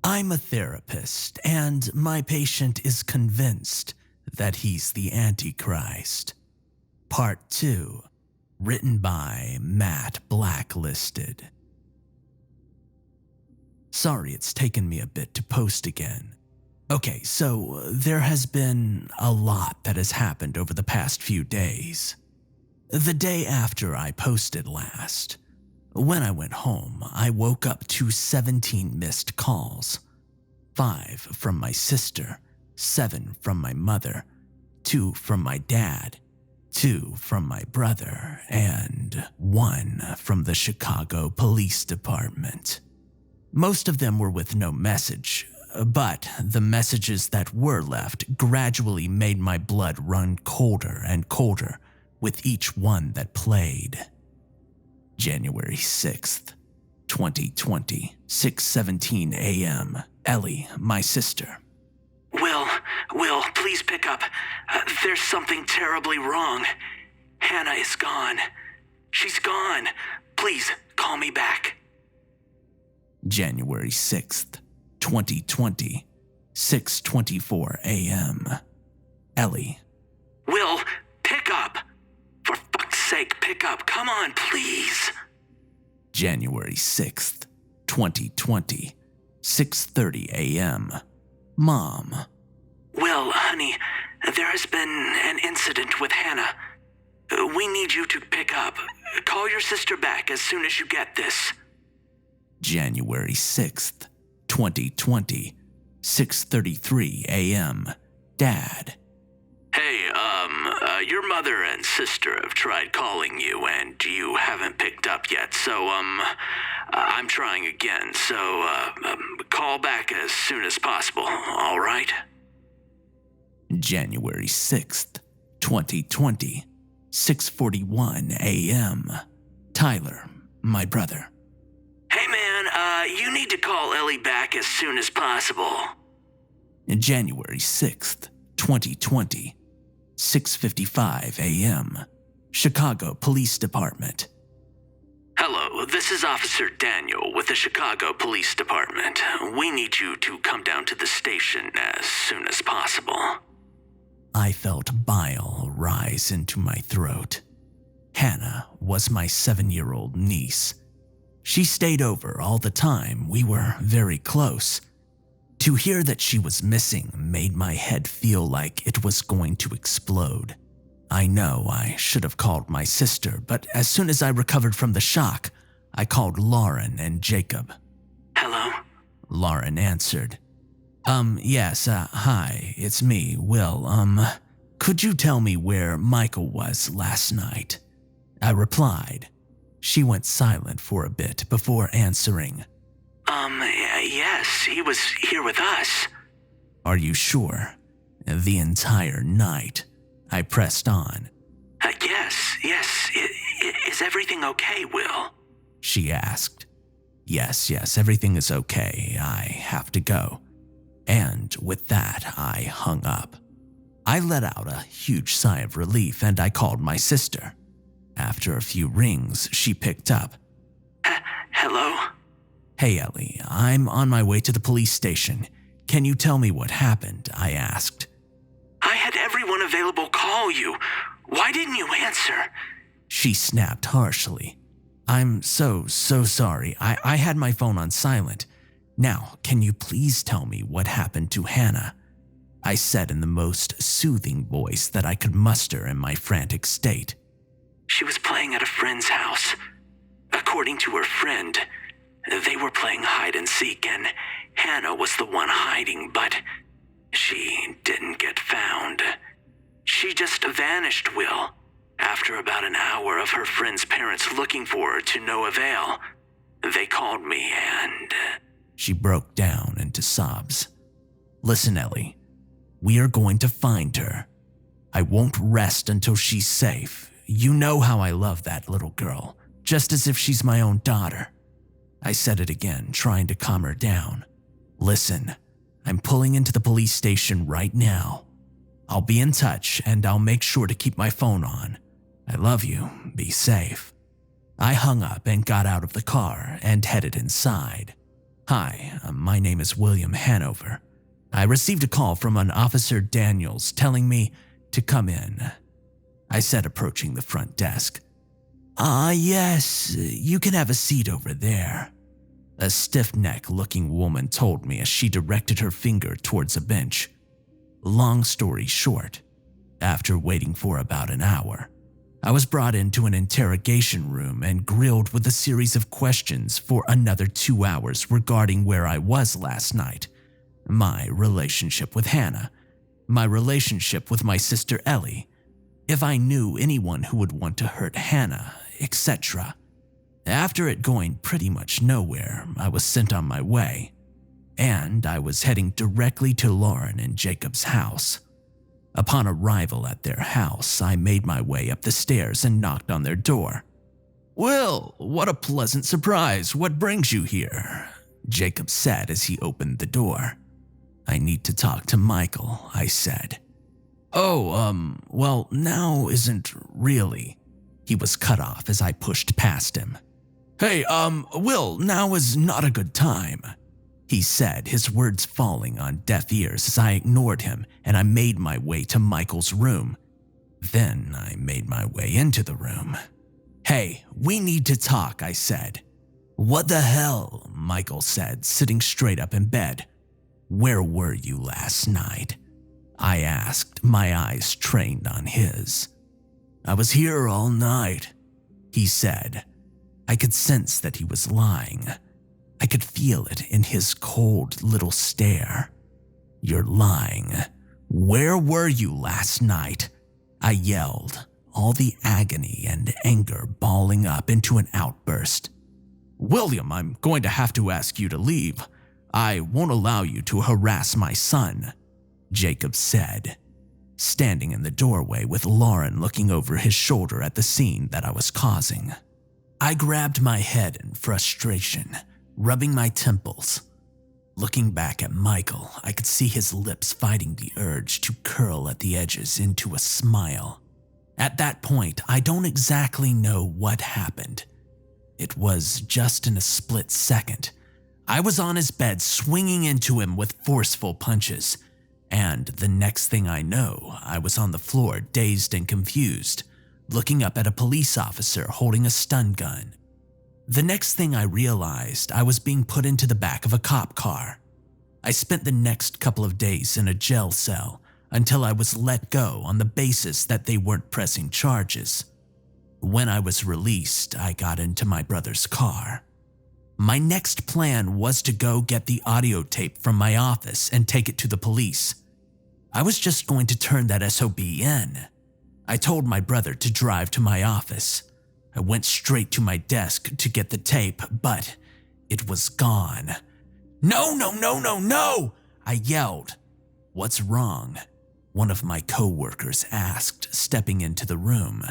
I'm a therapist, and my patient is convinced that he's the Antichrist. Part 2, written by Matt Blacklisted. Sorry it's taken me a bit to post again. Okay, so there has been a lot that has happened over the past few days. The day after I posted last, when I went home, I woke up to 17 missed calls. 5 from my sister, 7 from my mother, 2 from my dad, 2 from my brother, and 1 from the Chicago Police Department. Most of them were with no message, but the messages that were left gradually made my blood run colder and colder with each one that played. January 6th, 2020, 6:17 a.m. Ellie, my sister. Will, please pick up. There's something terribly wrong. Hannah is gone. She's gone. Please, call me back. January 6th, 2020, 6:24 a.m. Ellie. Will, pick up. For fuck's sake, pick up. Come on, please. January 6th, 2020, 6:30 a.m. Mom. Will, honey, there has been an incident with Hannah. We need you to pick up. Call your sister back as soon as you get this. January 6th, 2020, 6:33 a.m. Dad. Hey, your mother and sister have tried calling you and you haven't picked up yet, so, I'm trying again, so, call back as soon as possible, all right? January 6th, 2020, 6:41 a.m. Tyler, my brother. Hey man, you need to call Ellie back as soon as possible. January 6th, 2020, 6:55 a.m. Chicago Police Department. Hello, this is Officer Daniel with the Chicago Police Department. We need you to come down to the station as soon as possible. I felt bile rise into my throat. Hannah was my 7-year-old niece. She stayed over all the time. We were very close. To hear that she was missing made my head feel like it was going to explode. I know I should have called my sister, but as soon as I recovered from the shock, I called Lauren and Jacob. Hello? Lauren answered. Yes, hi, it's me, Will. Could you tell me where Michael was last night? I replied. She went silent for a bit before answering. Yes, he was here with us. Are you sure? The entire night? I pressed on. Yes. Is everything okay, Will? She asked. Yes, everything is okay. I have to go. And with that, I hung up. I let out a huge sigh of relief and I called my sister. After a few rings, she picked up. Hello? Hey, Ellie, I'm on my way to the police station. Can you tell me what happened? I asked. I had everyone available call you. Why didn't you answer? She snapped harshly. I'm so sorry. I had my phone on silent. Now, can you please tell me what happened to Hannah? I said in the most soothing voice that I could muster in my frantic state. She was playing at a friend's house. According to her friend, they were playing hide and seek and Hannah was the one hiding, but she didn't get found. She just vanished, Will. After about an hour of her friend's parents looking for her to no avail, they called me and... She broke down into sobs. Listen, Ellie, we are going to find her. I won't rest until she's safe. You know how I love that little girl, just as if she's my own daughter. I said it again, trying to calm her down. Listen, I'm pulling into the police station right now. I'll be in touch and I'll make sure to keep my phone on. I love you. Be safe. I hung up and got out of the car and headed inside. "Hi, my name is William Hanover. I received a call from an Officer Daniels telling me to come in," I said, approaching the front desk. Yes, you can have a seat over there," a stiff-neck-looking woman told me as she directed her finger towards a bench. Long story short, after waiting for about an hour, I was brought into an interrogation room and grilled with a series of questions for another 2 hours regarding where I was last night, my relationship with Hannah, my relationship with my sister Ellie, if I knew anyone who would want to hurt Hannah, etc. After it going pretty much nowhere, I was sent on my way, and I was heading directly to Lauren and Jacob's house. Upon arrival at their house, I made my way up the stairs and knocked on their door. "Will, what a pleasant surprise. What brings you here?" Jacob said as he opened the door. "I need to talk to Michael," I said. Well, now isn't really." He was cut off as I pushed past him. "Hey, Will, now is not a good time," he said, his words falling on deaf ears as I ignored him and I made my way to Michael's room. Then I made my way into the room. "Hey, we need to talk," I said. "What the hell?" Michael said, sitting straight up in bed. "Where were you last night?" I asked, my eyes trained on his. "I was here all night," he said. I could sense that he was lying. I could feel it in his cold little stare. "You're lying. Where were you last night?" I yelled, all the agony and anger balling up into an outburst. "William, I'm going to have to ask you to leave. I won't allow you to harass my son," Jacob said, standing in the doorway with Lauren looking over his shoulder at the scene that I was causing. I grabbed my head in frustration, rubbing my temples. Looking back at Michael, I could see his lips fighting the urge to curl at the edges into a smile. At that point, I don't exactly know what happened. It was just in a split second. I was on his bed swinging into him with forceful punches, and the next thing I know, I was on the floor dazed and confused, looking up at a police officer holding a stun gun. The next thing I realized, I was being put into the back of a cop car. I spent the next couple of days in a jail cell until I was let go on the basis that they weren't pressing charges. When I was released, I got into my brother's car. My next plan was to go get the audio tape from my office and take it to the police. I was just going to turn that SOB in. I told my brother to drive to my office. I went straight to my desk to get the tape, but it was gone. "No, no, no, no, no!" I yelled. "What's wrong?" one of my coworkers asked, stepping into the room.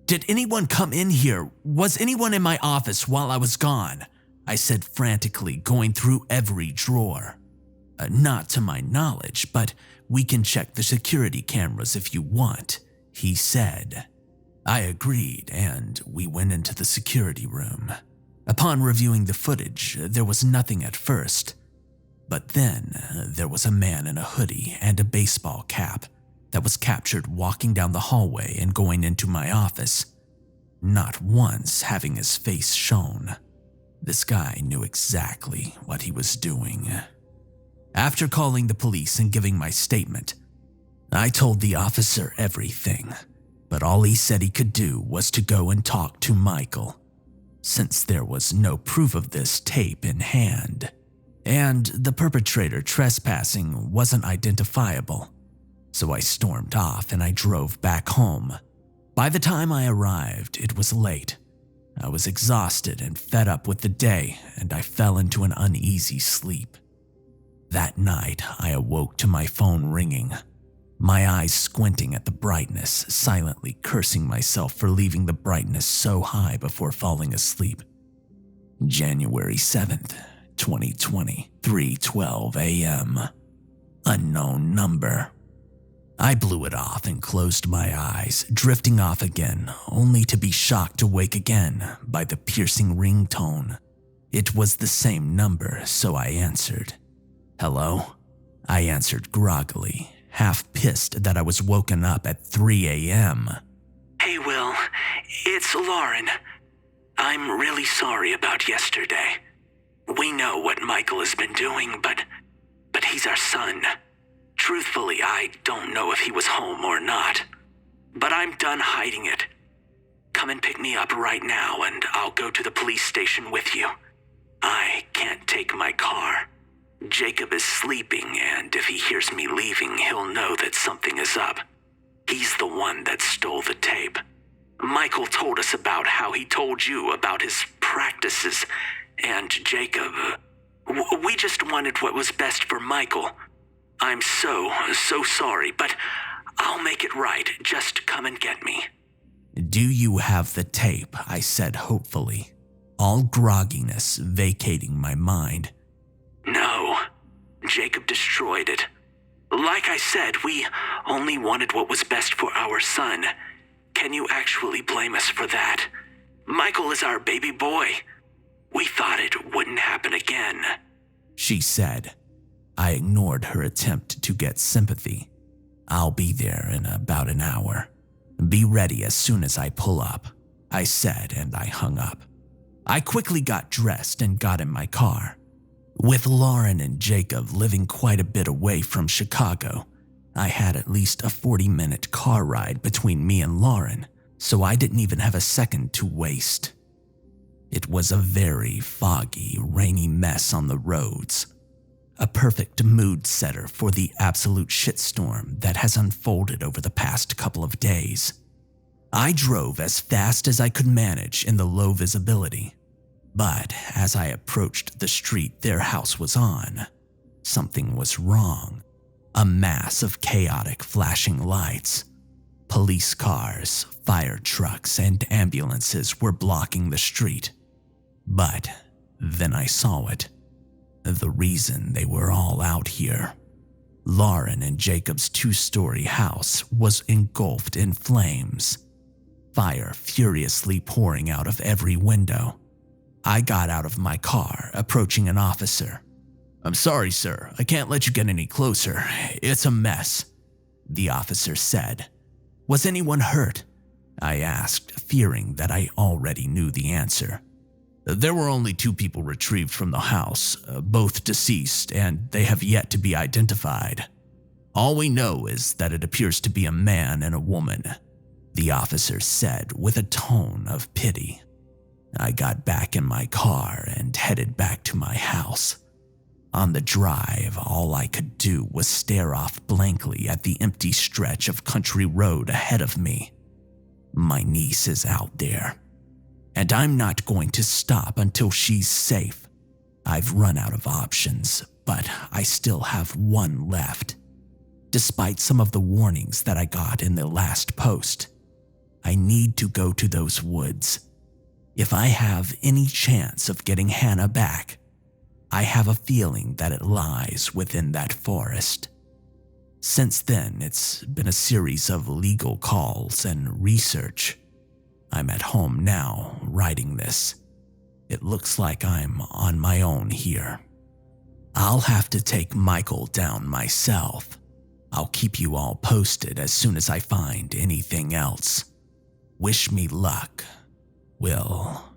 "Did anyone come in here? Was anyone in my office while I was gone?" I said frantically, going through every drawer. "Not to my knowledge, but we can check the security cameras if you want," he said. I agreed, and we went into the security room. Upon reviewing the footage, there was nothing at first. But then, there was a man in a hoodie and a baseball cap that was captured walking down the hallway and going into my office, not once having his face shown. This guy knew exactly what he was doing. After calling the police and giving my statement, I told the officer everything, but all he said he could do was to go and talk to Michael, since there was no proof of this tape in hand, and the perpetrator trespassing wasn't identifiable. So I stormed off and I drove back home. By the time I arrived, it was late. I was exhausted and fed up with the day, and I fell into an uneasy sleep. That night, I awoke to my phone ringing, my eyes squinting at the brightness, silently cursing myself for leaving the brightness so high before falling asleep. January 7th, 2020, 3:12 a.m. Unknown number. I blew it off and closed my eyes, drifting off again, only to be shocked to wake again by the piercing ringtone. It was the same number, so I answered. "Hello?" I answered groggily, half pissed that I was woken up at 3 a.m. Hey, Will. It's Lauren. I'm really sorry about yesterday. We know what Michael has been doing, but he's our son. Truthfully, I don't know if he was home or not. But I'm done hiding it. Come and pick me up right now, and I'll go to the police station with you. I can't take my car. Jacob is sleeping, and if he hears me leaving, he'll know that something is up. He's the one that stole the tape. Michael told us about how he told you about his practices, and Jacob. We just wanted what was best for Michael. I'm so sorry, but I'll make it right. Just come and get me." "Do you have the tape?" I said hopefully, all grogginess vacating my mind. No, Jacob destroyed it. Like I said, we only wanted what was best for our son. Can you actually blame us for that? Michael is our baby boy. We thought it wouldn't happen again," she said. I ignored her attempt to get sympathy. "I'll be there in about an hour. Be ready as soon as I pull up," I said, and I hung up. I quickly got dressed and got in my car. With Lauren and Jacob living quite a bit away from Chicago, I had at least a 40-minute car ride between me and Lauren, so I didn't even have a second to waste. It was a very foggy, rainy mess on the roads, a perfect mood setter for the absolute shitstorm that has unfolded over the past couple of days. I drove as fast as I could manage in the low visibility, but as I approached the street their house was on, something was wrong. A mass of chaotic flashing lights. Police cars, fire trucks, and ambulances were blocking the street. But then I saw it. The reason they were all out here. Lauren and Jacob's 2-story house was engulfed in flames. Fire furiously pouring out of every window. I got out of my car, approaching an officer. "I'm sorry, sir. I can't let you get any closer. It's a mess," the officer said. "Was anyone hurt?" I asked, fearing that I already knew the answer. "There were only 2 people retrieved from the house, both deceased, and they have yet to be identified. All we know is that it appears to be a man and a woman," the officer said with a tone of pity. I got back in my car and headed back to my house. On the drive, all I could do was stare off blankly at the empty stretch of country road ahead of me. My niece is out there, and I'm not going to stop until she's safe. I've run out of options, but I still have one left. Despite some of the warnings that I got in the last post, I need to go to those woods. If I have any chance of getting Hannah back, I have a feeling that it lies within that forest. Since then, it's been a series of legal calls and research. I'm at home now, writing this. It looks like I'm on my own here. I'll have to take Michael down myself. I'll keep you all posted as soon as I find anything else. Wish me luck, Will.